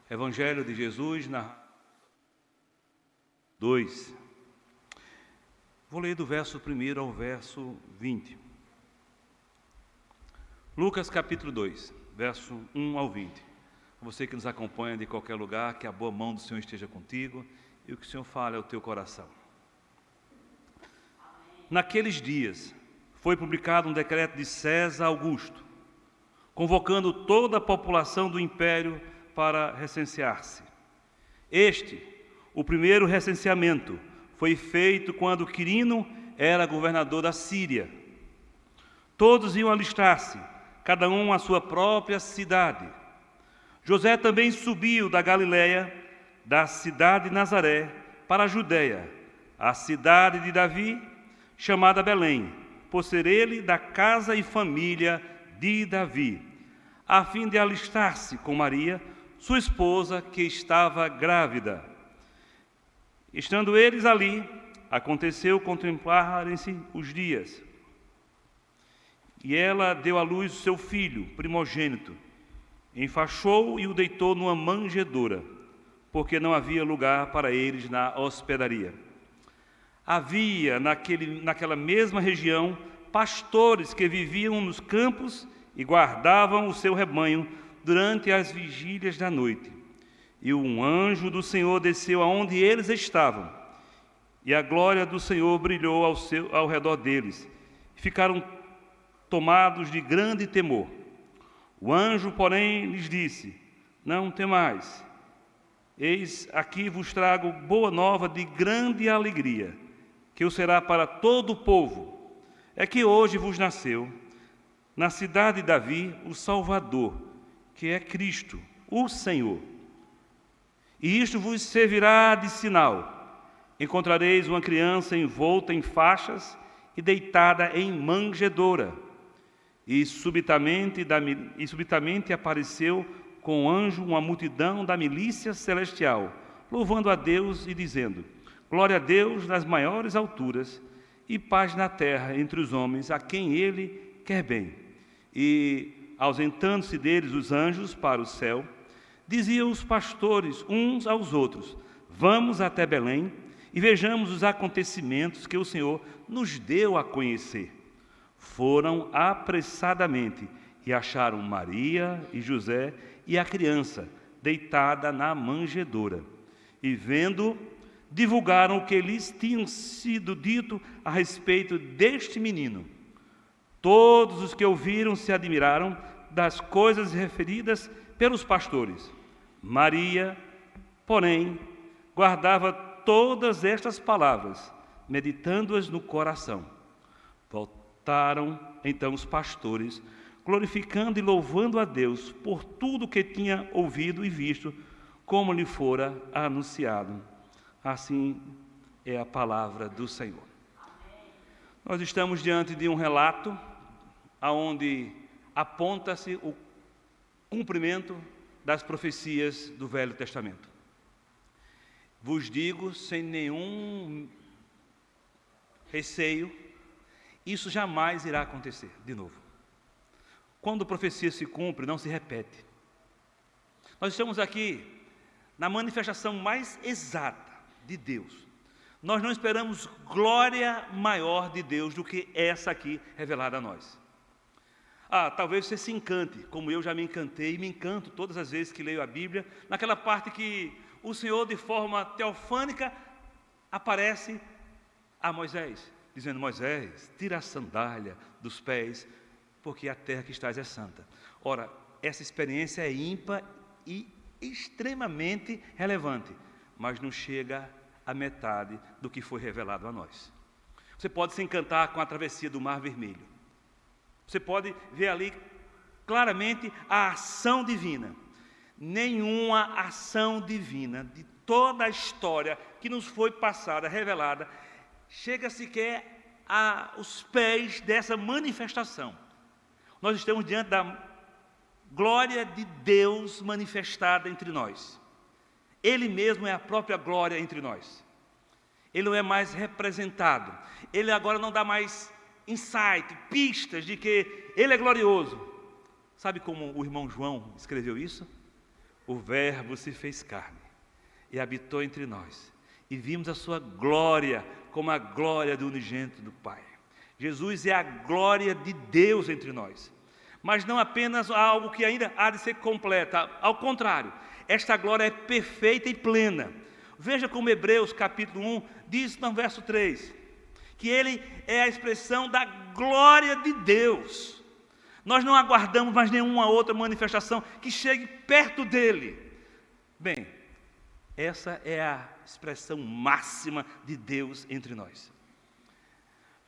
Evangelho de Jesus, na 2. Vou ler do verso 1 ao verso 20. Lucas capítulo 2, verso 1 ao 20. Você que nos acompanha de qualquer lugar, que a boa mão do Senhor esteja contigo e o que o Senhor fale ao teu coração. Naqueles dias, foi publicado um decreto de César Augusto, convocando toda a população do império para recensear-se. O primeiro recenseamento, foi feito quando Quirino era governador da Síria. Todos iam alistar-se, cada um à sua própria cidade. José também subiu da Galiléia, da cidade de Nazaré, para a Judéia, a cidade de Davi, chamada Belém, por ser ele da casa e família de Davi, a fim de alistar-se com Maria, sua esposa, que estava grávida. Estando eles ali, aconteceu contemplarem-se os dias. E ela deu à luz o seu filho, primogênito, enfaixou e o deitou numa manjedoura, porque não havia lugar para eles na hospedaria. Havia naquela mesma região pastores que viviam nos campos e guardavam o seu rebanho durante as vigílias da noite. E um anjo do Senhor desceu aonde eles estavam, e a glória do Senhor brilhou ao redor deles. Ficaram tomados de grande temor. O anjo, porém, lhes disse: não temais, eis aqui vos trago boa nova de grande alegria, que o será para todo o povo. É que hoje vos nasceu, na cidade de Davi, o Salvador, que é Cristo, o Senhor. E isto vos servirá de sinal: encontrareis uma criança envolta em faixas e deitada em manjedoura. E subitamente apareceu com o anjo uma multidão da milícia celestial, louvando a Deus e dizendo: glória a Deus nas maiores alturas e paz na terra entre os homens a quem Ele quer bem. E, ausentando-se deles os anjos para o céu, diziam os pastores uns aos outros: vamos até Belém e vejamos os acontecimentos que o Senhor nos deu a conhecer. Foram apressadamente e acharam Maria e José e a criança deitada na manjedoura. E vendo, divulgaram o que lhes tinha sido dito a respeito deste menino. Todos os que ouviram se admiraram das coisas referidas pelos pastores. Maria, porém, guardava todas estas palavras, meditando-as no coração. Voltaram então os pastores, glorificando e louvando a Deus por tudo o que tinha ouvido e visto, como lhe fora anunciado. Assim é a palavra do Senhor. Nós estamos diante de um relato onde aponta-se o cumprimento das profecias do Velho Testamento. Vos digo sem nenhum receio, isso jamais irá acontecer de novo. Quando a profecia se cumpre, não se repete. Nós estamos aqui na manifestação mais exata de Deus. Nós não esperamos glória maior de Deus do que essa aqui revelada a nós. Talvez você se encante, como eu já me encantei e me encanto todas as vezes que leio a Bíblia, naquela parte que o Senhor, de forma teofânica, aparece a Moisés, dizendo: Moisés, tira a sandália dos pés, porque a terra que estás é santa. Ora, essa experiência é ímpar e extremamente relevante, mas não chega à metade do que foi revelado a nós. Você pode se encantar com a travessia do Mar Vermelho. Você pode ver ali claramente a ação divina. Nenhuma ação divina de toda a história que nos foi passada, revelada, chega sequer aos pés dessa manifestação. Nós estamos diante da glória de Deus manifestada entre nós. Ele mesmo é a própria glória entre nós. Ele não é mais representado. Ele agora não dá mais insight, pistas de que Ele é glorioso. Sabe como o irmão João escreveu isso? O Verbo se fez carne e habitou entre nós, e vimos a sua glória como a glória do unigênito do Pai. Jesus é a glória de Deus entre nós, mas não apenas algo que ainda há de ser completa, ao contrário, esta glória é perfeita e plena. Veja como Hebreus capítulo 1 diz no verso 3, que Ele é a expressão da glória de Deus. Nós não aguardamos mais nenhuma outra manifestação que chegue perto dEle. Bem, essa é a expressão máxima de Deus entre nós.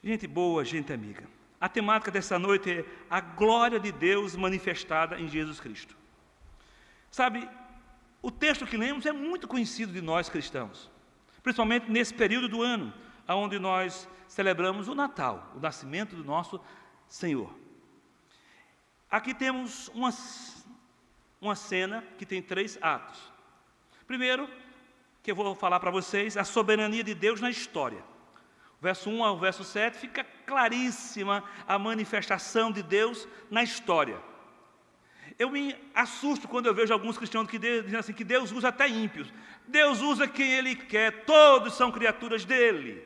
Gente boa, gente amiga, a temática dessa noite é a glória de Deus manifestada em Jesus Cristo. Sabe, o texto que lemos é muito conhecido de nós cristãos, principalmente nesse período do ano, onde nós celebramos o Natal, o nascimento do nosso Senhor. Aqui temos uma cena que tem 3 atos. Primeiro, que eu vou falar para vocês, a soberania de Deus na história. Verso 1 ao verso 7 fica claríssima a manifestação de Deus na história. Eu me assusto quando eu vejo alguns cristãos que dizem assim, que Deus usa até ímpios. Deus usa quem Ele quer, todos são criaturas dEle.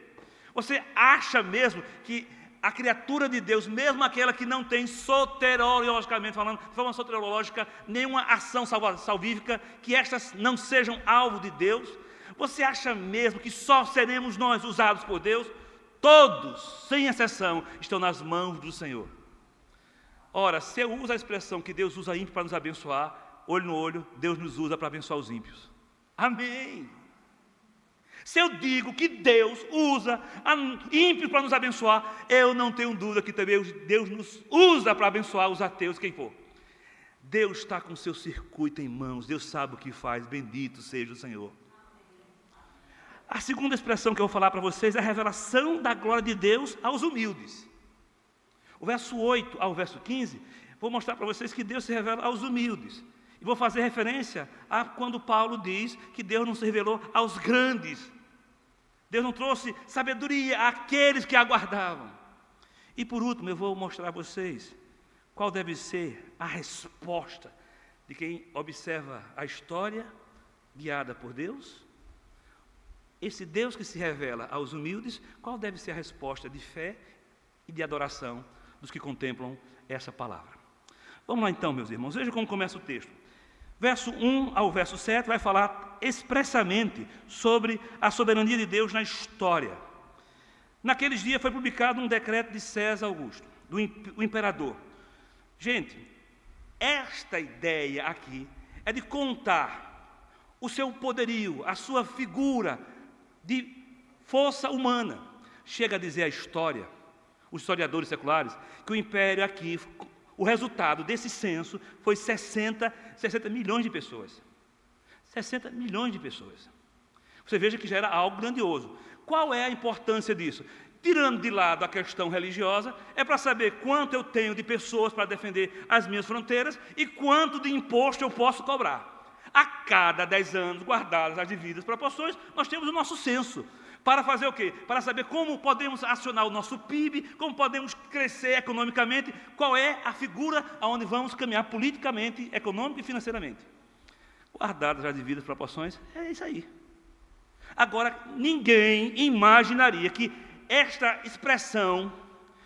Você acha mesmo que a criatura de Deus, mesmo aquela que não tem soteriologicamente falando, de forma soteriológica, nenhuma ação salvífica, que estas não sejam alvo de Deus? Você acha mesmo que só seremos nós usados por Deus? Todos, sem exceção, estão nas mãos do Senhor. Ora, se eu uso a expressão que Deus usa ímpio para nos abençoar, olho no olho, Deus nos usa para abençoar os ímpios. Amém! Se eu digo que Deus usa ímpios para nos abençoar, eu não tenho dúvida que também Deus nos usa para abençoar os ateus, quem for. Deus está com o seu circuito em mãos, Deus sabe o que faz, bendito seja o Senhor. A segunda expressão que eu vou falar para vocês é a revelação da glória de Deus aos humildes. O verso 8 ao verso 15, vou mostrar para vocês que Deus se revela aos humildes. E vou fazer referência a quando Paulo diz que Deus não se revelou aos grandes. Deus não trouxe sabedoria àqueles que aguardavam. E por último, eu vou mostrar a vocês qual deve ser a resposta de quem observa a história guiada por Deus. Esse Deus que se revela aos humildes, qual deve ser a resposta de fé e de adoração dos que contemplam essa palavra. Vamos lá então, meus irmãos, veja como começa o texto. Verso 1 ao verso 7 vai falar expressamente sobre a soberania de Deus na história. Naqueles dias foi publicado um decreto de César Augusto, do imperador. Gente, esta ideia aqui é de contar o seu poderio, a sua figura de força humana. Chega a dizer a história, os historiadores seculares, que o império aqui, o resultado desse censo foi 60 milhões de pessoas. 60 milhões de pessoas. Você veja que já era algo grandioso. Qual é a importância disso? Tirando de lado a questão religiosa, é para saber quanto eu tenho de pessoas para defender as minhas fronteiras e quanto de imposto eu posso cobrar. A cada 10 anos, guardadas as devidas proporções, nós temos o nosso censo. Para fazer o quê? Para saber como podemos acionar o nosso PIB, como podemos crescer economicamente, qual é a figura aonde vamos caminhar politicamente, econômica e financeiramente. Guardadas as devidas proporções, é isso aí. Agora, ninguém imaginaria que esta expressão,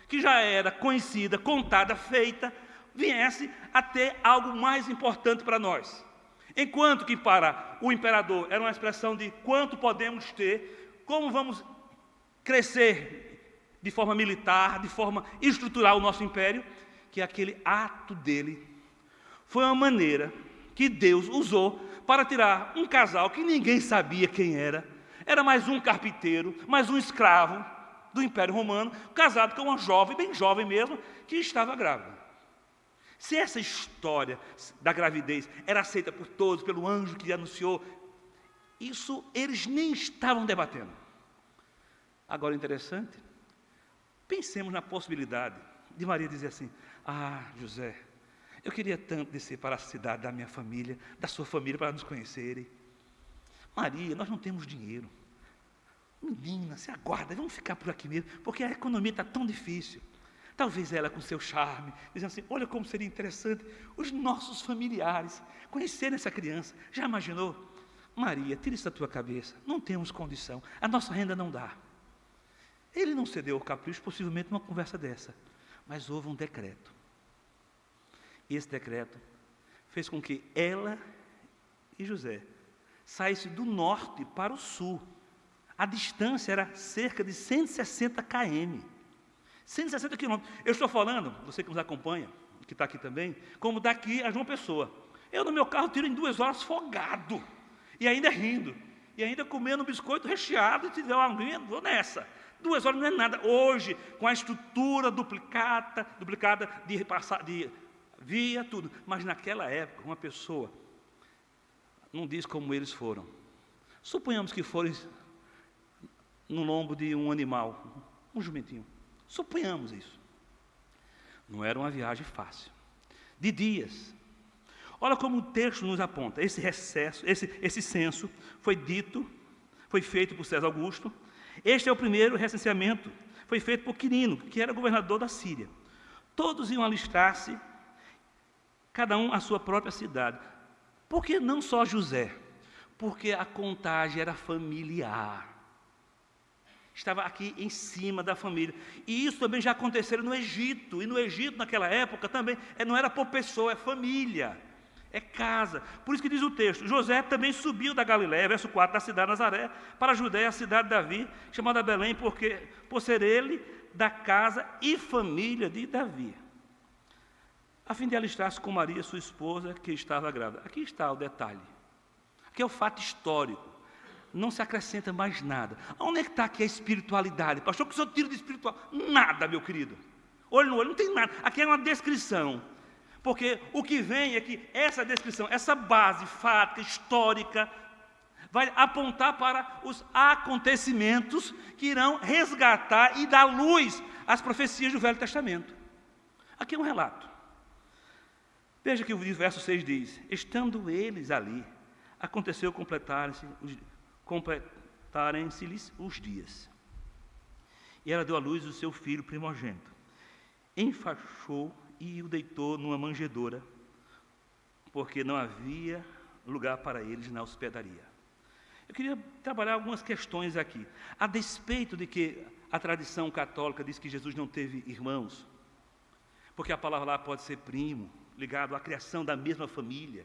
que já era conhecida, contada, feita, viesse a ter algo mais importante para nós. Enquanto que para o imperador era uma expressão de quanto podemos ter, como vamos crescer de forma militar, de forma estrutural o nosso império, que aquele ato dele foi uma maneira que Deus usou para tirar um casal que ninguém sabia quem era mais um carpinteiro, mais um escravo do Império Romano, casado com uma jovem, bem jovem mesmo, que estava grávida. Se essa história da gravidez era aceita por todos, pelo anjo que anunciou, isso eles nem estavam debatendo. Agora, interessante, pensemos na possibilidade de Maria dizer assim: ah, José, eu queria tanto descer para a cidade da minha família, da sua família, para nos conhecerem. Maria, nós não temos dinheiro. Menina, se aguarda, vamos ficar por aqui mesmo, porque a economia está tão difícil. Talvez ela com seu charme, dizendo assim, olha como seria interessante os nossos familiares conhecerem essa criança. Já imaginou? Maria, tira isso da tua cabeça, não temos condição, a nossa renda não dá. Ele não cedeu ao capricho, possivelmente numa conversa dessa, mas houve um decreto. E esse decreto fez com que ela e José saíssem do norte para o sul. A distância era cerca de 160 km. 160 quilômetros. Eu estou falando, você que nos acompanha, que está aqui também, como daqui a João Pessoa. Eu no meu carro tiro em 2 horas folgado. E ainda rindo. E ainda comendo um biscoito recheado, e tiver uma aguinha, vou nessa. 2 horas não é nada. Hoje, com a estrutura duplicada de via, tudo. Mas naquela época, uma pessoa não diz como eles foram. Suponhamos que foram no lombo de um animal, um jumentinho. Suponhamos isso. Não era uma viagem fácil. De dias. Olha como o texto nos aponta. Esse recesso, esse censo foi feito por César Augusto. Este é o primeiro recenseamento. Foi feito por Quirino, que era governador da Síria. Todos iam alistar-se, cada um à sua própria cidade. Por que não só José? Porque a contagem era familiar. Estava aqui em cima da família. E isso também já aconteceu no Egito. E no Egito, naquela época, também não era por pessoa, é família, é casa. Por isso que diz o texto, José também subiu da Galiléia, verso 4, da cidade de Nazaré, para a Judéia, a cidade de Davi, chamada Belém, por ser ele da casa e família de Davi, a fim de alistar-se com Maria, sua esposa, que estava grávida. Aqui está o detalhe. Aqui é o fato histórico. Não se acrescenta mais nada. Onde é que está aqui a espiritualidade? Pastor, que o senhor tira de espiritual? Nada, meu querido. Olho no olho, não tem nada. Aqui é uma descrição. Porque o que vem é que essa descrição, essa base fática, histórica, vai apontar para os acontecimentos que irão resgatar e dar luz às profecias do Velho Testamento. Aqui é um relato. Veja que o verso 6 diz, estando eles ali, aconteceu completarem-se-lhes os dias. E ela deu à luz o seu filho primogênito. Enfaixou e o deitou numa manjedoura, porque não havia lugar para eles na hospedaria. Eu queria trabalhar algumas questões aqui. A despeito de que a tradição católica diz que Jesus não teve irmãos, porque a palavra lá pode ser primo, ligado à criação da mesma família.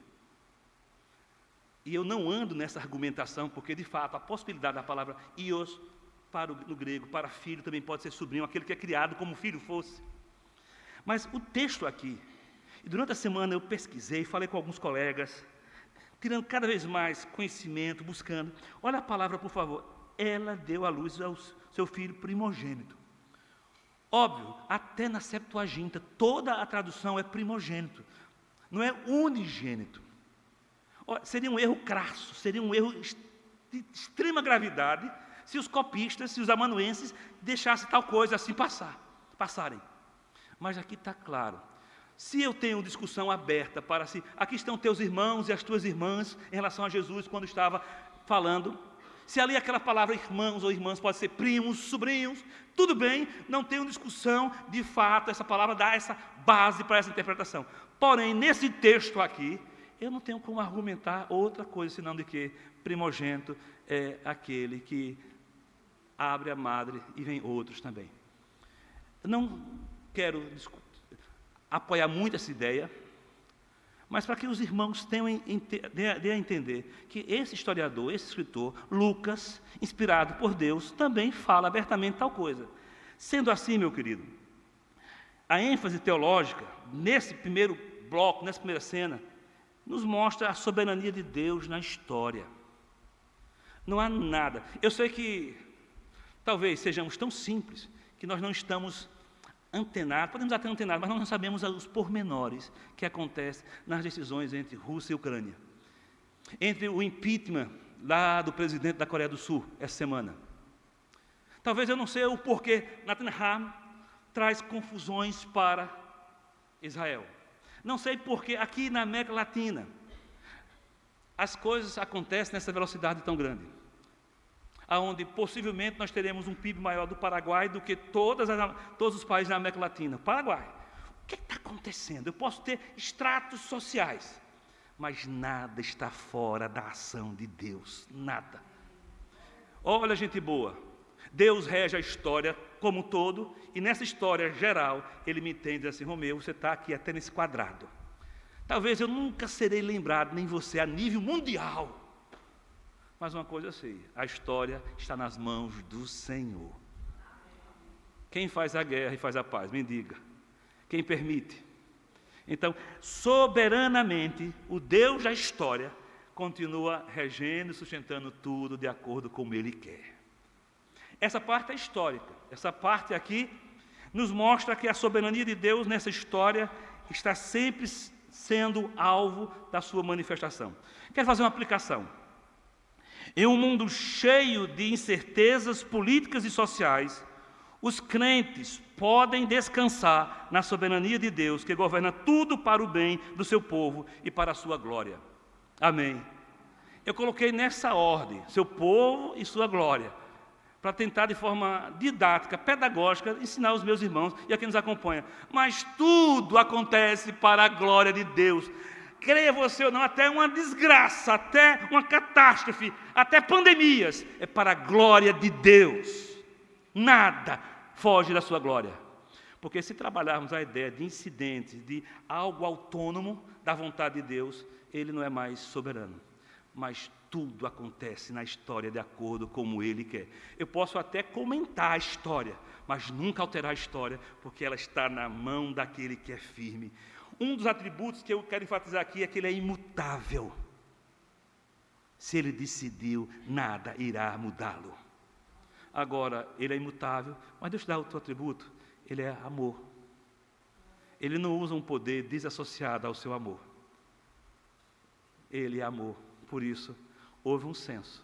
E eu não ando nessa argumentação, porque de fato a possibilidade da palavra ios, no grego, para filho, também pode ser sobrinho, aquele que é criado como filho fosse. Mas o texto aqui, e durante a semana eu pesquisei, falei com alguns colegas, tirando cada vez mais conhecimento, buscando. Olha a palavra, por favor. Ela deu à luz ao seu filho primogênito. Óbvio, até na Septuaginta, toda a tradução é primogênito, não é unigênito. Seria um erro crasso, seria um erro de extrema gravidade se os copistas, se os amanuenses deixassem tal coisa assim passarem. Mas aqui está claro. Se eu tenho discussão aberta para si, aqui estão teus irmãos e as tuas irmãs em relação a Jesus quando estava falando. Se ali aquela palavra irmãos ou irmãs pode ser primos, sobrinhos, tudo bem, não tenho discussão, de fato, essa palavra dá essa base para essa interpretação. Porém, nesse texto aqui, eu não tenho como argumentar outra coisa, senão de que primogênito é aquele que abre a madre e vem outros também. Eu não quero apoiar muito essa ideia, mas para que os irmãos dê a entender que esse historiador, esse escritor, Lucas, inspirado por Deus, também fala abertamente tal coisa. Sendo assim, meu querido, a ênfase teológica, nesse primeiro bloco, nessa primeira cena, nos mostra a soberania de Deus na história. Não há nada. Eu sei que talvez sejamos tão simples que nós não estamos antenados, podemos até antenados, mas nós não sabemos os pormenores que acontecem nas decisões entre Rússia e Ucrânia. Entre o impeachment lá do presidente da Coreia do Sul, essa semana. Talvez eu não sei o porquê Netanyahu traz confusões para Israel. Não sei porque aqui na América Latina as coisas acontecem nessa velocidade tão grande. onde possivelmente nós teremos um PIB maior do Paraguai do que todos os países da América Latina. Paraguai. O que está acontecendo? Eu posso ter estratos sociais, mas nada está fora da ação de Deus. Nada. Olha, gente boa, Deus rege a história como um todo, e nessa história geral, Ele me entende assim: Romeu, você está aqui até nesse quadrado. Talvez eu nunca serei lembrado, nem você, a nível mundial. Mas uma coisa eu sei, a história está nas mãos do Senhor. Quem faz a guerra e faz a paz? Me diga. Quem permite? Então, soberanamente, o Deus da história continua regendo e sustentando tudo de acordo com como Ele quer. Essa parte é histórica. Essa parte aqui nos mostra que a soberania de Deus nessa história está sempre sendo alvo da sua manifestação. Quero fazer uma aplicação. Em um mundo cheio de incertezas políticas e sociais, os crentes podem descansar na soberania de Deus, que governa tudo para o bem do seu povo e para a sua glória. Amém. Eu coloquei nessa ordem, seu povo e sua glória, para tentar de forma didática, pedagógica, ensinar os meus irmãos e a quem nos acompanha. Mas tudo acontece para a glória de Deus. Creia você ou não, até uma desgraça, até uma catástrofe, até pandemias, é para a glória de Deus. Nada foge da sua glória. Porque se trabalharmos a ideia de incidentes, de algo autônomo da vontade de Deus, Ele não é mais soberano. Mas tudo acontece na história de acordo como Ele quer. Eu posso até comentar a história, mas nunca alterar a história, porque ela está na mão daquele que é firme. Um dos atributos que eu quero enfatizar aqui é que Ele é imutável. Se Ele decidiu, nada irá mudá-lo. Agora, Ele é imutável, mas deixa eu dar outro atributo. Ele é amor. Ele não usa um poder desassociado ao seu amor. Ele é amor. Por isso, houve um censo.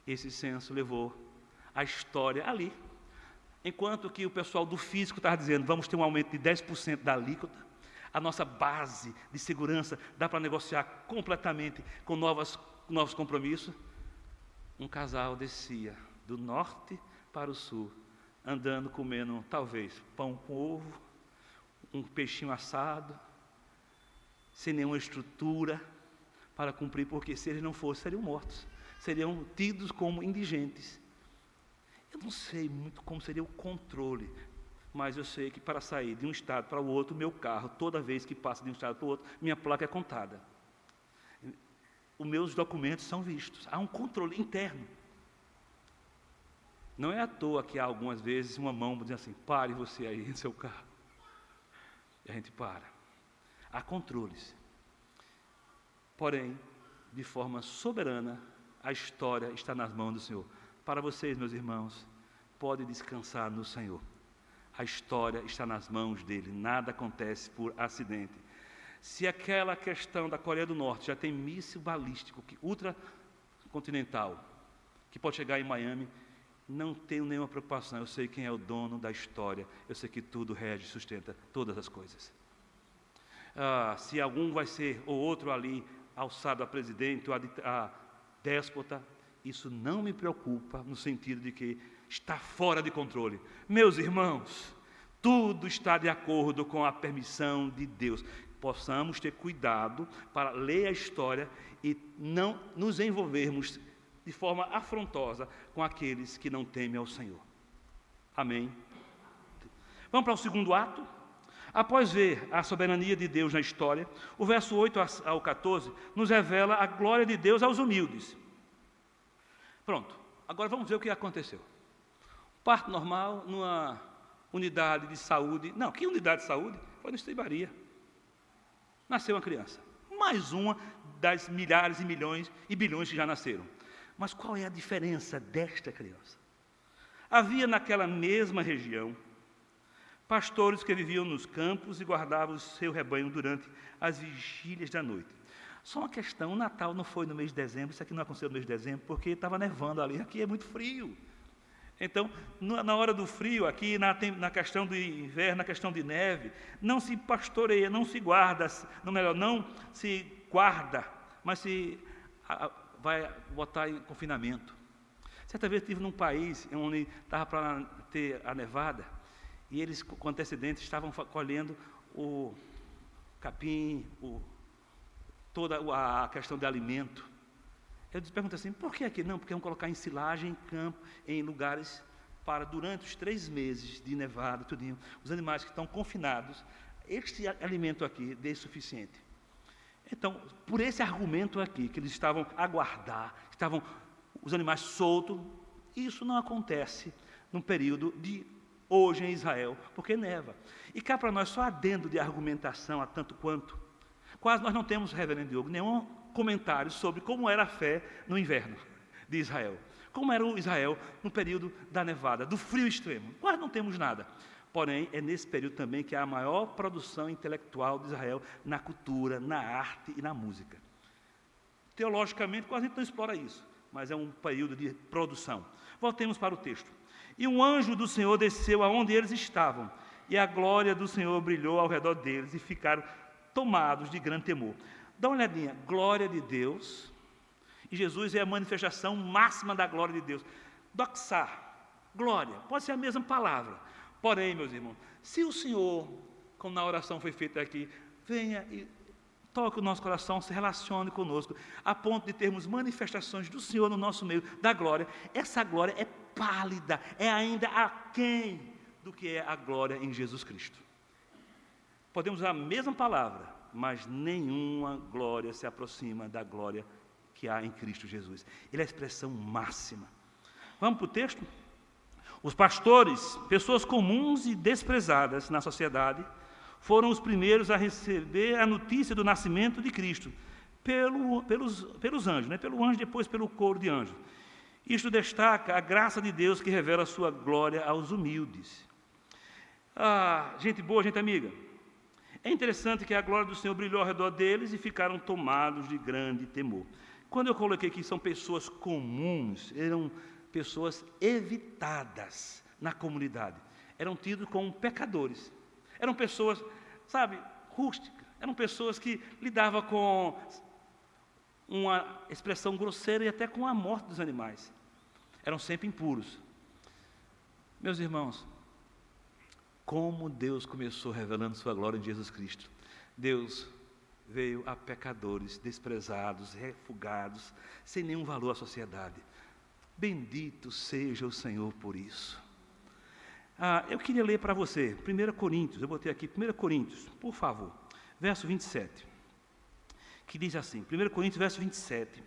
Esse censo levou a história ali. Enquanto que o pessoal do físico estava dizendo, vamos ter um aumento de 10% da alíquota, a nossa base de segurança dá para negociar completamente com novos compromissos. Um casal descia do norte para o sul, andando, comendo, talvez, pão com ovo, um peixinho assado, sem nenhuma estrutura para cumprir, porque se eles não fossem, seriam mortos, seriam tidos como indigentes. Eu não sei muito como seria o controle, mas eu sei que para sair de um estado para o outro, meu carro, toda vez que passa de um estado para o outro, minha placa é contada. Os meus documentos são vistos. Há um controle interno. Não é à toa que há algumas vezes uma mão dizendo assim, pare você aí em seu carro. E a gente para. Há controles. Porém, de forma soberana, a história está nas mãos do Senhor. Para vocês, meus irmãos, podem descansar no Senhor. A história está nas mãos dele, nada acontece por acidente. Se aquela questão da Coreia do Norte já tem míssil balístico ultracontinental, que pode chegar em Miami, não tenho nenhuma preocupação, eu sei quem é o dono da história, eu sei que tudo rege e sustenta todas as coisas. Se algum vai ser ou outro ali alçado a presidente ou a déspota, isso não me preocupa no sentido de que está fora de controle. Meus irmãos, tudo está de acordo com a permissão de Deus. Possamos ter cuidado para ler a história e não nos envolvermos de forma afrontosa com aqueles que não temem ao Senhor. Amém? Vamos para o segundo ato. Após ver a soberania de Deus na história, o verso 8 ao 14 nos revela a glória de Deus aos humildes. Pronto, agora vamos ver o que aconteceu. Parto normal numa unidade de saúde. Não, que unidade de saúde? Foi no Estrebaria. Nasceu uma criança. Mais uma das milhares e milhões e bilhões que já nasceram. Mas qual é a diferença desta criança? Havia naquela mesma região pastores que viviam nos campos e guardavam o seu rebanho durante as vigílias da noite. Só uma questão, o Natal não foi no mês de dezembro, isso aqui não aconteceu no mês de dezembro, porque estava nevando ali, aqui é muito frio. Então, na hora do frio, aqui na questão do inverno, na questão de neve, não se pastoreia, não se guarda, não se guarda, mas se vai botar em confinamento. Certa vez eu estive num país onde estava para ter a nevada, e eles, com antecedentes, estavam colhendo o capim, toda a questão de alimento. Eu pergunto assim, por que aqui? Não, porque vão colocar em silagem, em campo, em lugares para, durante os 3 meses de nevada, tudinho, os animais que estão confinados, este alimento aqui dê suficiente. Então, por esse argumento aqui, que eles estavam a guardar, estavam os animais soltos, isso não acontece no período de hoje em Israel, porque neva. E cá para nós, só adendo de argumentação a tanto quanto, quase nós não temos, reverendo Diogo, nenhum comentário sobre como era a fé no inverno de Israel. Como era o Israel no período da nevada, do frio extremo. Quase não temos nada. Porém, é nesse período também que há a maior produção intelectual de Israel na cultura, na arte e na música. Teologicamente, quase a gente não explora isso, mas é um período de produção. Voltemos para o texto. E um anjo do Senhor desceu aonde eles estavam, e a glória do Senhor brilhou ao redor deles, e ficaram tomados de grande temor. Dá uma olhadinha, glória de Deus, e Jesus é a manifestação máxima da glória de Deus. Doxar, glória, pode ser a mesma palavra. Porém, meus irmãos, se o Senhor, como na oração foi feita aqui, venha e toque o nosso coração, se relacione conosco, a ponto de termos manifestações do Senhor no nosso meio, da glória, essa glória é pálida, é ainda aquém do que é a glória em Jesus Cristo. Podemos usar a mesma palavra, mas nenhuma glória se aproxima da glória que há em Cristo Jesus. Ele é a expressão máxima. Vamos para o texto? Os pastores, pessoas comuns e desprezadas na sociedade, foram os primeiros a receber a notícia do nascimento de Cristo, pelos anjos, né? Pelo anjo, depois pelo coro de anjos. Isto destaca a graça de Deus que revela a sua glória aos humildes. Gente boa, gente amiga. É interessante que a glória do Senhor brilhou ao redor deles e ficaram tomados de grande temor. Quando eu coloquei que são pessoas comuns, eram pessoas evitadas na comunidade. Eram tidos como pecadores. Eram pessoas, rústicas. Eram pessoas que lidavam com uma expressão grosseira e até com a morte dos animais. Eram sempre impuros. Meus irmãos, como Deus começou revelando sua glória em Jesus Cristo. Deus veio a pecadores, desprezados, refugados, sem nenhum valor à sociedade. Bendito seja o Senhor por isso. Eu queria ler para você, 1 Coríntios, eu botei aqui 1 Coríntios, por favor, verso 27, que diz assim, 1 Coríntios, verso 27,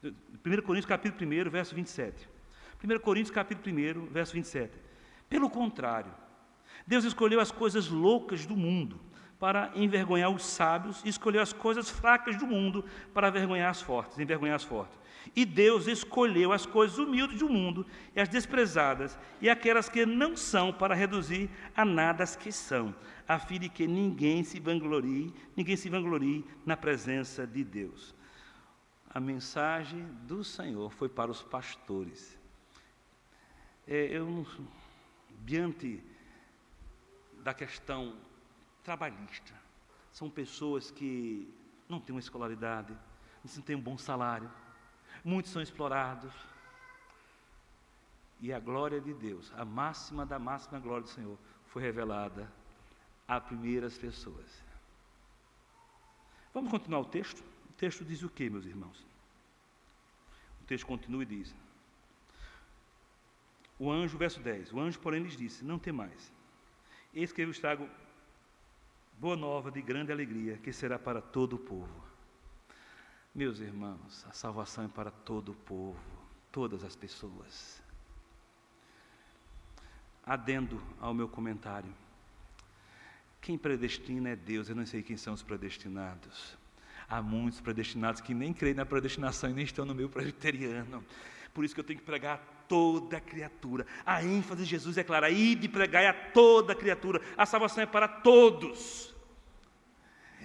1 Coríntios, capítulo 1, verso 27, 1 Coríntios, capítulo 1, verso 27, pelo contrário, Deus escolheu as coisas loucas do mundo para envergonhar os sábios, e escolheu as coisas fracas do mundo para envergonhar as fortes. E Deus escolheu as coisas humildes do mundo e as desprezadas e aquelas que não são para reduzir a nada as que são, a fim de que ninguém se vanglorie na presença de Deus. A mensagem do Senhor foi para os pastores. Diante da questão trabalhista, são pessoas que não têm uma escolaridade, não têm um bom salário, muitos são explorados, e a glória de Deus, a máxima da máxima glória do Senhor, foi revelada a primeiras pessoas. Vamos continuar o texto? O texto diz o quê, meus irmãos? O texto continua e diz, o anjo, verso 10, o anjo, porém, lhes disse, não temais, eis que eu vos trago boa nova de grande alegria, que será para todo o povo. Meus irmãos, a salvação é para todo o povo, todas as pessoas. Adendo ao meu comentário, quem predestina é Deus, eu não sei quem são os predestinados. Há muitos predestinados que nem creem na predestinação e nem estão no meio presbiteriano. Por isso que eu tenho que pregar a toda criatura. A ênfase de Jesus é clara, ide pregai a toda criatura. A salvação é para todos.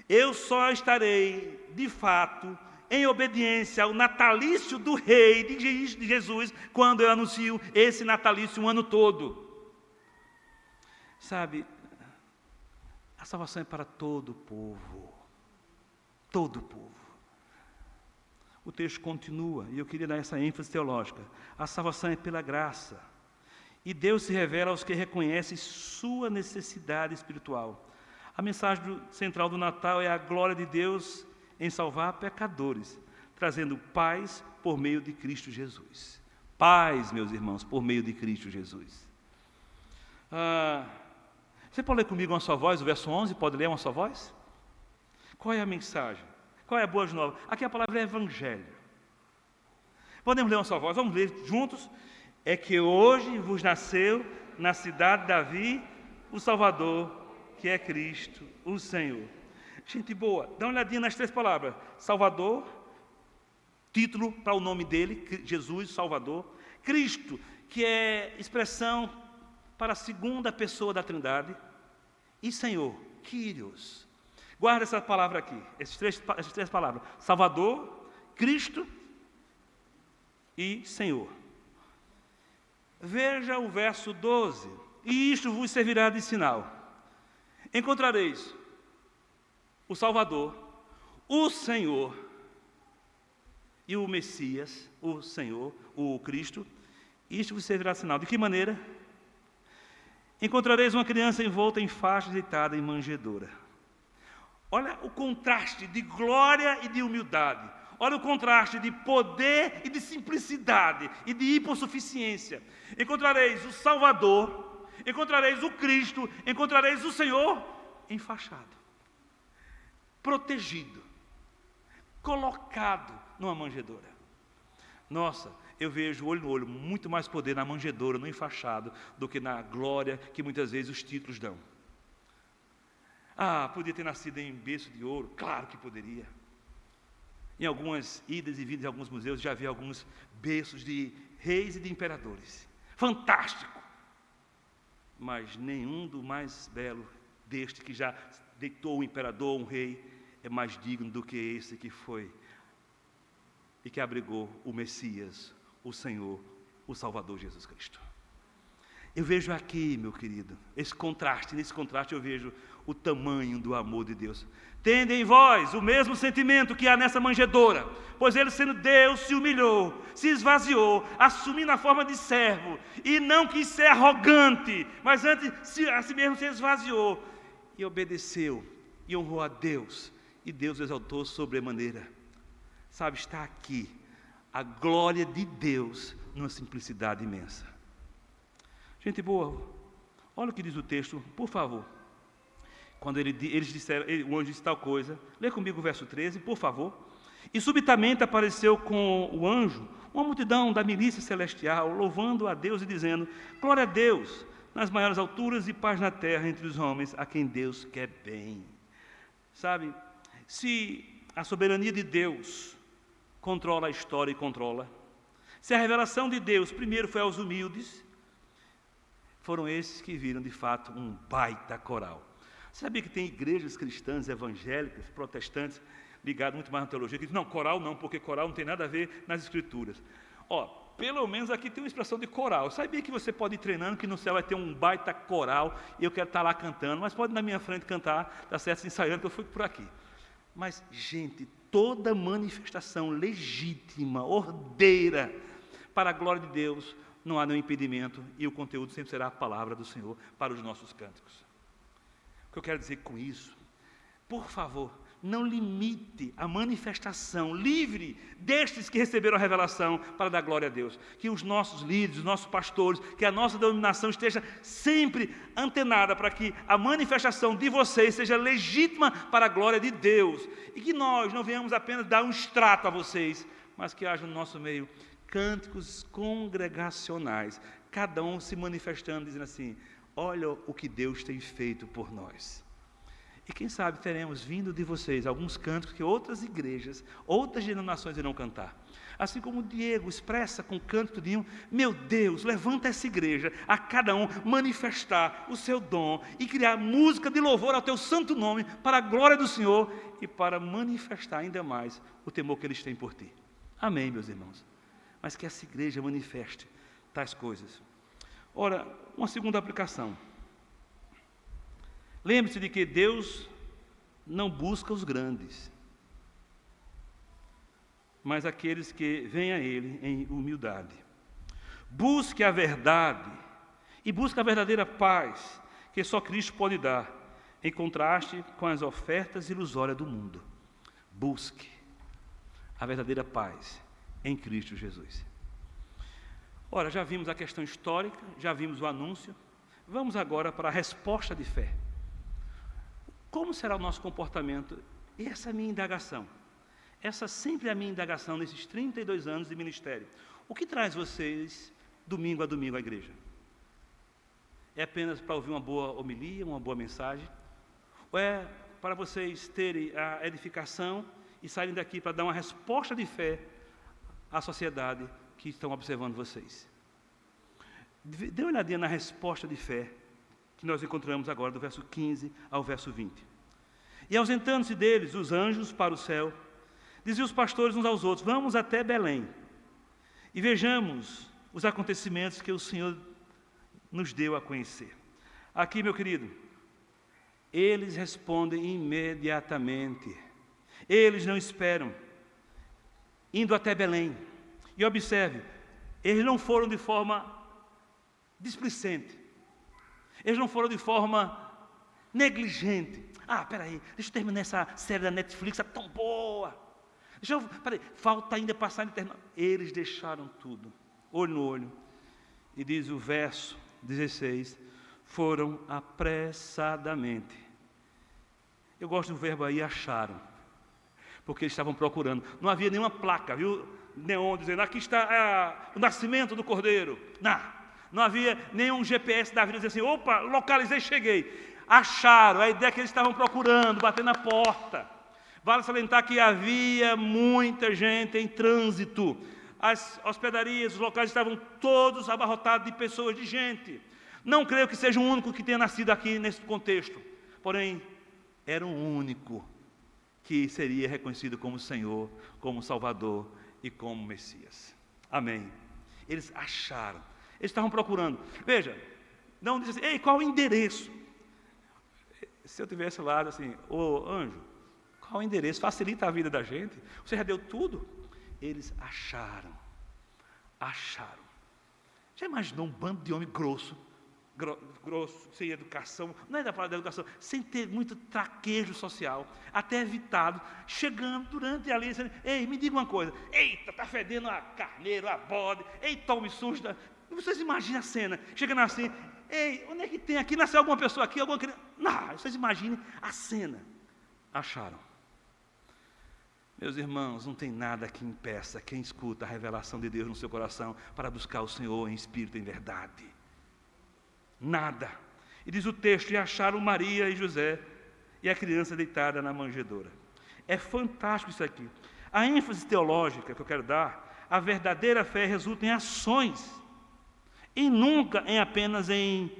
Eu só estarei, de fato, em obediência ao natalício do Rei de Jesus, quando eu anuncio esse natalício o ano todo. A salvação é para todo o povo. Todo o povo. o texto continua, e eu queria dar essa ênfase teológica. A salvação é pela graça. E Deus se revela aos que reconhecem sua necessidade espiritual. A mensagem central do Natal é a glória de Deus em salvar pecadores, trazendo paz por meio de Cristo Jesus. Paz, meus irmãos, por meio de Cristo Jesus. Você pode ler comigo uma só voz, o verso 11, pode ler uma só voz? Qual é a mensagem? Qual é a boa nova? Aqui a palavra é evangelho. Podemos ler uma só voz? Vamos ler juntos? É que hoje vos nasceu na cidade de Davi o Salvador, que é Cristo, o Senhor. Gente boa, dá uma olhadinha nas 3 palavras. Salvador, título para o nome dele, Jesus, Salvador. Cristo, que é expressão para a segunda pessoa da Trindade. E Senhor, Kyrios. Guarda essa palavra aqui, essas três palavras. Salvador, Cristo e Senhor. Veja o verso 12. E isto vos servirá de sinal. Encontrareis o Salvador, o Senhor e o Messias, o Senhor, o Cristo. Isto vos servirá de sinal. De que maneira? Encontrareis uma criança envolta em faixa, deitada em manjedoura. Olha o contraste de glória e de humildade. Olha o contraste de poder e de simplicidade e de hipossuficiência. Encontrareis o Salvador, encontrareis o Cristo, encontrareis o Senhor enfaixado, protegido, colocado numa manjedoura. Nossa, eu vejo olho no olho muito mais poder na manjedoura, no enfaixado, do que na glória que muitas vezes os títulos dão. Podia ter nascido em berço de ouro? Claro que poderia. Em algumas idas e vindas em alguns museus, já vi alguns berços de reis e de imperadores. Fantástico! Mas nenhum do mais belo deste que já deitou um imperador, um rei, é mais digno do que esse que foi e que abrigou o Messias, o Senhor, o Salvador Jesus Cristo. Eu vejo aqui, meu querido, esse contraste. Nesse contraste eu vejo o tamanho do amor de Deus. Tende em vós o mesmo sentimento que há nessa manjedoura, pois ele, sendo Deus, se humilhou, se esvaziou, assumindo a forma de servo, e não quis ser arrogante, mas antes a si mesmo se esvaziou, e obedeceu, e honrou a Deus, e Deus o exaltou sobremaneira. Sabe, está aqui a glória de Deus numa simplicidade imensa. Gente boa, olha o que diz o texto, por favor. Quando eles disseram, o anjo disse tal coisa, lê comigo o verso 13, por favor. E subitamente apareceu com o anjo uma multidão da milícia celestial, louvando a Deus e dizendo: glória a Deus nas maiores alturas e paz na terra entre os homens, a quem Deus quer bem. Sabe, se a soberania de Deus controla a história e controla, se a revelação de Deus primeiro foi aos humildes, foram esses que viram de fato um baita coral. Você sabia que tem igrejas cristãs, evangélicas, protestantes, ligadas muito mais na teologia, que dizem, não, coral não, porque coral não tem nada a ver nas escrituras. Pelo menos aqui tem uma expressão de coral. Eu sabia que você pode ir treinando, que no céu vai ter um baita coral, e eu quero estar lá cantando, mas pode ir na minha frente cantar, tá certo, ensaiando, que eu fui por aqui. Mas, gente, toda manifestação legítima, ordeira, para a glória de Deus, não há nenhum impedimento, e o conteúdo sempre será a palavra do Senhor para os nossos cânticos. O que eu quero dizer com isso? Por favor, não limite a manifestação livre destes que receberam a revelação para dar glória a Deus. Que os nossos líderes, os nossos pastores, que a nossa denominação esteja sempre antenada para que a manifestação de vocês seja legítima para a glória de Deus. E que nós não venhamos apenas dar um extrato a vocês, mas que haja no nosso meio cânticos congregacionais, cada um se manifestando, dizendo assim: olha o que Deus tem feito por nós. E quem sabe teremos vindo de vocês alguns cânticos que outras igrejas, outras denominações irão cantar. Assim como o Diego expressa com o cântico de hino: meu Deus, levanta essa igreja, a cada um manifestar o seu dom e criar música de louvor ao teu santo nome, para a glória do Senhor e para manifestar ainda mais o temor que eles têm por ti. Amém, meus irmãos? Mas que essa igreja manifeste tais coisas. Ora, uma segunda aplicação. Lembre-se de que Deus não busca os grandes. mas aqueles que vêm a Ele em humildade. Busque a verdade e busque a verdadeira paz que só Cristo pode dar, em contraste com as ofertas ilusórias do mundo. Busque a verdadeira paz em Cristo Jesus. Ora, já vimos a questão histórica, já vimos o anúncio. Vamos agora para a resposta de fé. Como será o nosso comportamento? E essa é a minha indagação. Essa sempre é a minha indagação nesses 32 anos de ministério. O que traz vocês domingo a domingo à igreja? É apenas para ouvir uma boa homilia, uma boa mensagem? Ou é para vocês terem a edificação e saírem daqui para dar uma resposta de fé à sociedade que estão observando vocês? Dê uma olhadinha na resposta de fé que nós encontramos agora, do verso 15 ao verso 20. E ausentando-se deles os anjos para o céu, diziam os pastores uns aos outros: vamos até Belém e vejamos os acontecimentos que o Senhor nos deu a conhecer. Aqui, meu querido, eles respondem imediatamente. Eles não esperam. Indo até Belém. E observe, eles não foram de forma displicente. Eles não foram de forma negligente. Peraí, deixa eu terminar essa série da Netflix, é tão boa. Falta ainda passar no internet. Eles deixaram tudo, olho no olho. E diz o verso 16, foram apressadamente. Eu gosto do verbo aí, acharam. Porque eles estavam procurando. Não havia nenhuma placa, viu? Neon dizendo, aqui está o nascimento do Cordeiro. Não havia nenhum GPS da vida dizendo assim, opa, localizei, cheguei. Acharam, a ideia que eles estavam procurando, batendo na porta. Vale salientar que havia muita gente em trânsito. As hospedarias, os locais estavam todos abarrotados de pessoas, de gente. Não creio que seja o único que tenha nascido aqui nesse contexto. Porém, era um único que seria reconhecido como Senhor, como Salvador e como Messias. Amém. Eles acharam. Eles estavam procurando. Veja, não diz assim, ei, qual o endereço? Se eu tivesse lá, assim, ô anjo, qual o endereço? Facilita a vida da gente. Você já deu tudo? Eles acharam. Já imaginou um bando de homem grosso, sem educação, não é da palavra da educação, sem ter muito traquejo social, até evitado, chegando durante ali, dizendo, ei, me diga uma coisa, eita, está fedendo a carneiro, a bode, ei, tome susto. Vocês imaginem a cena, chegando assim, ei, onde é que tem aqui, nasceu alguma pessoa aqui, alguma criança? Não, vocês imaginem a cena. Acharam. Meus irmãos, não tem nada que impeça quem escuta a revelação de Deus no seu coração para buscar o Senhor em espírito e em verdade. Nada. E diz o texto, e acharam Maria e José e a criança deitada na manjedoura. É fantástico isso aqui. A ênfase teológica que eu quero dar, a verdadeira fé resulta em ações e nunca apenas em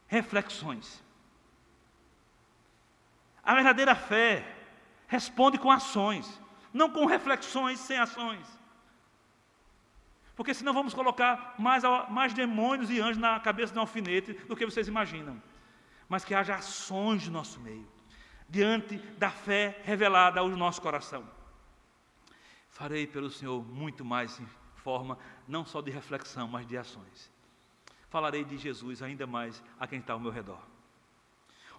reflexões. A verdadeira fé responde com ações, não com reflexões sem ações. Porque senão vamos colocar mais demônios e anjos na cabeça de um alfinete do que vocês imaginam. Mas que haja ações no nosso meio, diante da fé revelada ao nosso coração. Farei pelo Senhor muito mais em forma, não só de reflexão, mas de ações. Falarei de Jesus ainda mais a quem está ao meu redor.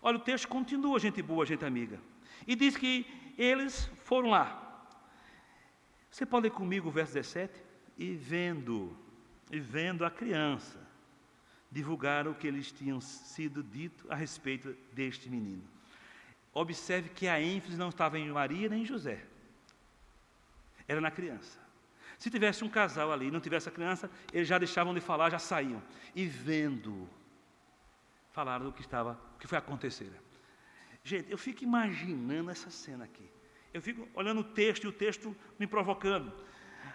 Olha, o texto continua, gente boa, gente amiga. E diz que eles foram lá. Você pode ler comigo o verso 17? E vendo a criança, divulgaram o que eles tinham sido dito a respeito deste menino. Observe que a ênfase não estava em Maria nem em José. Era na criança. Se tivesse um casal ali e não tivesse a criança, eles já deixavam de falar, já saíam. E vendo, falaram do que foi acontecer. Gente, eu fico imaginando essa cena aqui. Eu fico olhando o texto e o texto me provocando.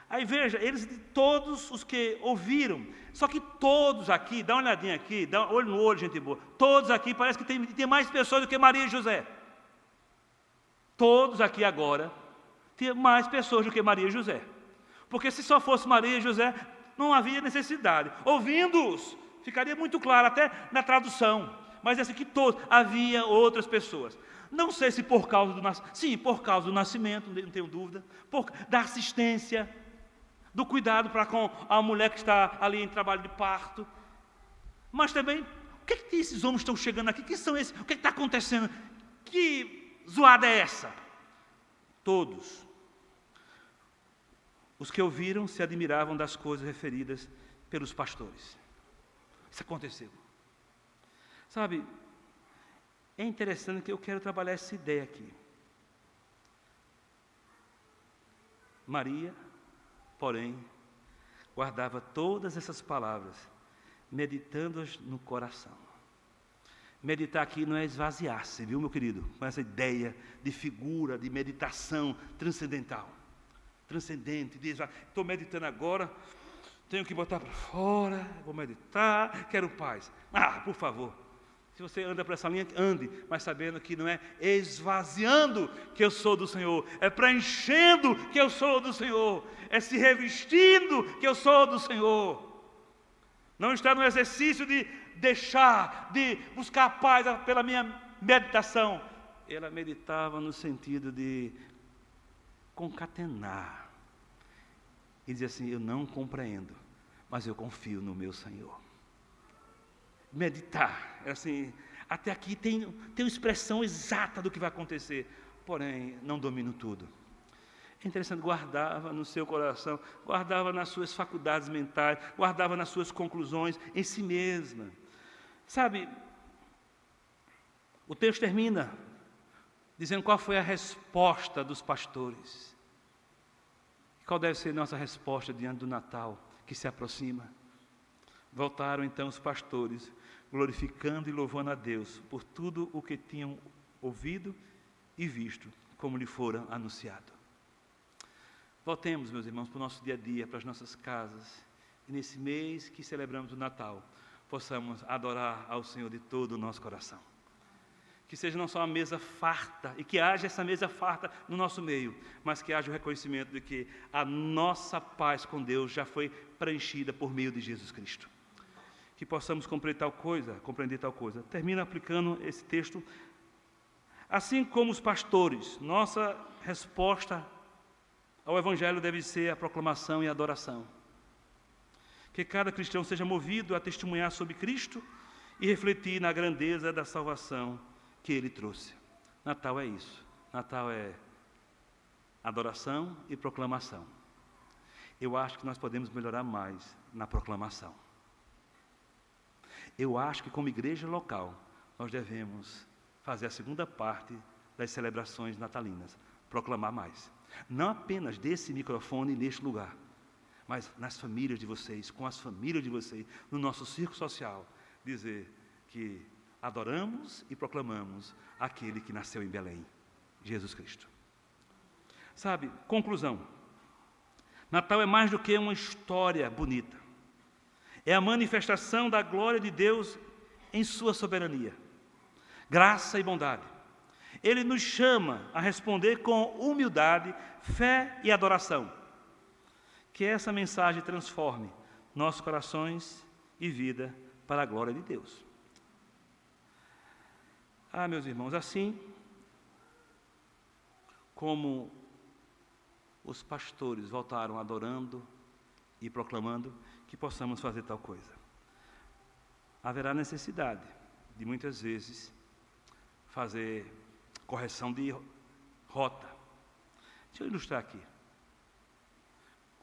Aí veja, eles todos os que ouviram, só que todos aqui, dá uma olhadinha aqui, dá um olho no olho, gente boa, todos aqui, parece que tem mais pessoas do que Maria e José. Todos aqui agora, tem mais pessoas do que Maria e José. Porque se só fosse Maria e José, não havia necessidade. Ouvindo-os, ficaria muito claro, até na tradução. mas assim que todos, havia outras pessoas. Não sei se por causa do nascimento, sim, por causa do nascimento, não tenho dúvida, da assistência, do cuidado para com a mulher que está ali em trabalho de parto, mas também, o que é que esses homens estão chegando aqui? Que são esses? O que é que está acontecendo? Que zoada é essa? Todos os que ouviram se admiravam das coisas referidas pelos pastores. Isso aconteceu. Sabe, é interessante que eu quero trabalhar essa ideia aqui. Maria, porém, guardava todas essas palavras, meditando-as no coração. Meditar aqui não é esvaziar-se, viu, meu querido? Com essa ideia de figura, de meditação transcendental. Transcendente, de estou meditando agora, tenho que botar para fora, vou meditar, quero paz. Por favor, se você anda por essa linha, ande, mas sabendo que não é esvaziando que eu sou do Senhor, é preenchendo que eu sou do Senhor, é se revestindo que eu sou do Senhor. Não está no exercício de deixar, de buscar a paz pela minha meditação. Ela meditava no sentido de concatenar e dizer assim: eu não compreendo, mas eu confio no meu Senhor. Meditar, assim, até aqui tem uma expressão exata do que vai acontecer, porém não domino tudo. É interessante, guardava no seu coração, guardava nas suas faculdades mentais, guardava nas suas conclusões, em si mesma. Sabe, o texto termina dizendo qual foi a resposta dos pastores. Qual deve ser nossa resposta diante do Natal que se aproxima? Voltaram então os pastores, glorificando e louvando a Deus por tudo o que tinham ouvido e visto, como lhe fora anunciado. Voltemos, meus irmãos, para o nosso dia a dia, para as nossas casas, e nesse mês que celebramos o Natal, possamos adorar ao Senhor de todo o nosso coração. Que seja não só uma mesa farta, e que haja essa mesa farta no nosso meio, mas que haja o reconhecimento de que a nossa paz com Deus já foi preenchida por meio de Jesus Cristo. Que possamos compreender tal coisa. Termino aplicando esse texto. Assim como os pastores, nossa resposta ao Evangelho deve ser a proclamação e a adoração. Que cada cristão seja movido a testemunhar sobre Cristo e refletir na grandeza da salvação que Ele trouxe. Natal é isso. Natal é adoração e proclamação. Eu acho que nós podemos melhorar mais na proclamação. Eu acho que como igreja local, nós devemos fazer a segunda parte das celebrações natalinas, proclamar mais. Não apenas desse microfone neste lugar, mas nas famílias de vocês, com as famílias de vocês, no nosso círculo social, dizer que adoramos e proclamamos aquele que nasceu em Belém, Jesus Cristo. Sabe, conclusão. Natal é mais do que uma história bonita. É a manifestação da glória de Deus em sua soberania, graça e bondade. Ele nos chama a responder com humildade, fé e adoração. Que essa mensagem transforme nossos corações e vida para a glória de Deus. Meus irmãos, assim como os pastores voltaram adorando e proclamando, que possamos fazer tal coisa. Haverá necessidade de muitas vezes fazer correção de rota. Deixa eu ilustrar aqui.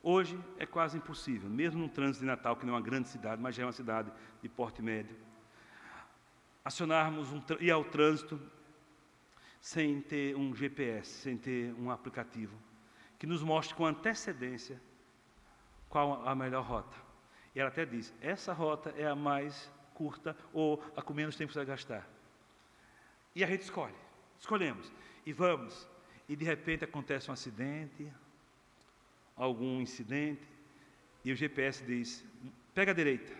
Hoje é quase impossível, mesmo num trânsito de Natal, que não é uma grande cidade, mas já é uma cidade de porte médio, ir ao trânsito sem ter um GPS, sem ter um aplicativo, que nos mostre com antecedência qual a melhor rota. E ela até diz, essa rota é a mais curta ou a com menos tempo que você vai gastar. E a gente escolhemos, e vamos. E de repente acontece um acidente, algum incidente, e o GPS diz, pega a direita.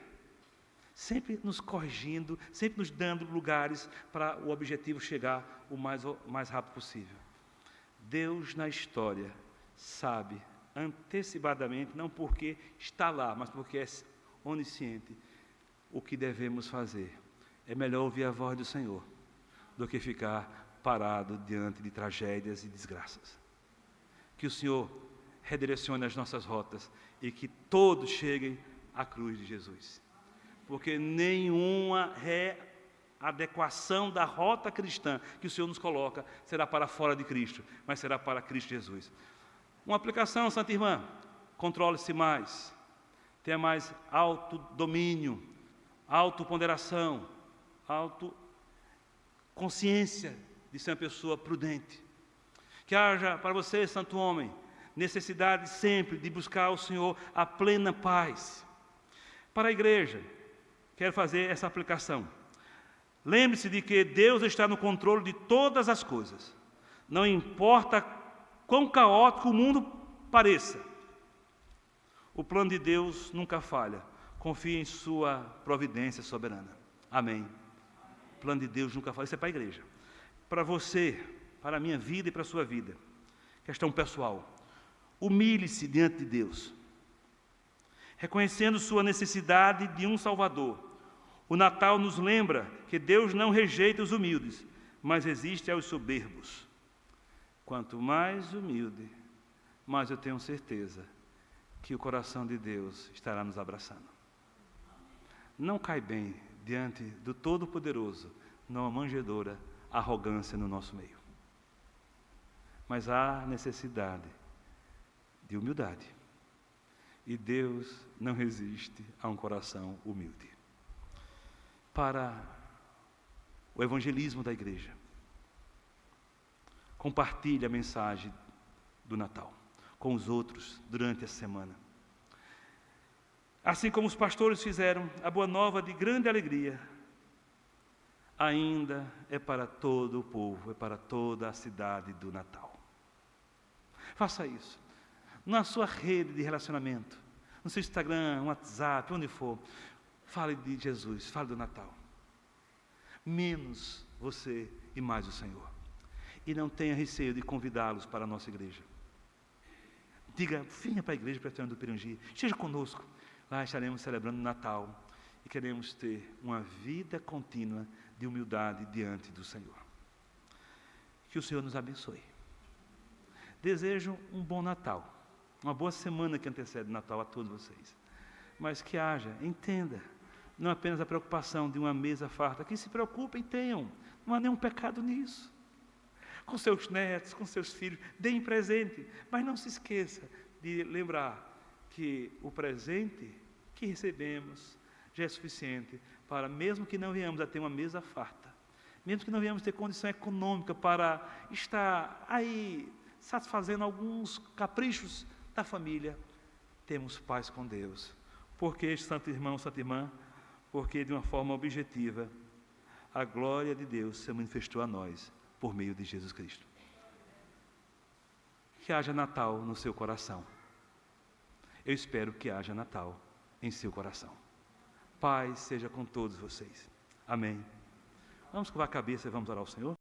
Sempre nos corrigindo, sempre nos dando lugares para o objetivo chegar o mais rápido possível. Deus na história sabe antecipadamente, não porque está lá, mas porque é onisciente, o que devemos fazer. É melhor ouvir a voz do Senhor do que ficar parado diante de tragédias e desgraças. Que o Senhor redirecione as nossas rotas e que todos cheguem à cruz de Jesus. Porque nenhuma readequação da rota cristã que o Senhor nos coloca será para fora de Cristo, mas será para Cristo Jesus. Uma aplicação, Santa Irmã: controle-se mais, tenha mais autodomínio, autoponderação, autoconsciência de ser uma pessoa prudente. Que haja para você, santo homem, necessidade sempre de buscar ao Senhor a plena paz. Para a igreja, quero fazer essa aplicação. Lembre-se de que Deus está no controle de todas as coisas. Não importa quão caótico o mundo pareça. O plano de Deus nunca falha. Confie em sua providência soberana. Amém. O plano de Deus nunca falha. Isso é para a igreja. Para você, para a minha vida e para a sua vida. Questão pessoal. Humilhe-se diante de Deus, reconhecendo sua necessidade de um Salvador. O Natal nos lembra que Deus não rejeita os humildes, mas resiste aos soberbos. Quanto mais humilde, mais eu tenho certeza que o coração de Deus estará nos abraçando. Não cai bem diante do Todo-Poderoso, numa manjedoura, arrogância no nosso meio. Mas há necessidade de humildade. E Deus não resiste a um coração humilde. Para o evangelismo da igreja, compartilhe a mensagem do Natal com os outros durante a semana. Assim como os pastores fizeram, a boa nova de grande alegria ainda é para todo o povo, é para toda a cidade do Natal. Faça isso. Na sua rede de relacionamento, no seu Instagram, no WhatsApp, onde for, fale de Jesus, fale do Natal. Menos você e mais o Senhor. E não tenha receio de convidá-los para a nossa igreja. Diga: venha para a igreja presbiteriana do Pirangi, esteja conosco. Lá estaremos celebrando o Natal e queremos ter uma vida contínua de humildade diante do Senhor. Que o Senhor nos abençoe. Desejo um bom Natal. Uma boa semana que antecede o Natal a todos vocês. Mas que haja, entenda, não apenas a preocupação de uma mesa farta. Que se preocupem, tenham. Não há nenhum pecado nisso. Com seus netos, com seus filhos, deem presente. Mas não se esqueça de lembrar que o presente que recebemos já é suficiente para, mesmo que não venhamos a ter uma mesa farta, mesmo que não venhamos ter condição econômica para estar aí satisfazendo alguns caprichos da família, temos paz com Deus. Porque, santo irmão, santa irmã, porque de uma forma objetiva, a glória de Deus se manifestou a nós por meio de Jesus Cristo. Que haja Natal no seu coração. Eu espero que haja Natal em seu coração. Paz seja com todos vocês. Amém. Vamos curvar a cabeça e vamos orar ao Senhor?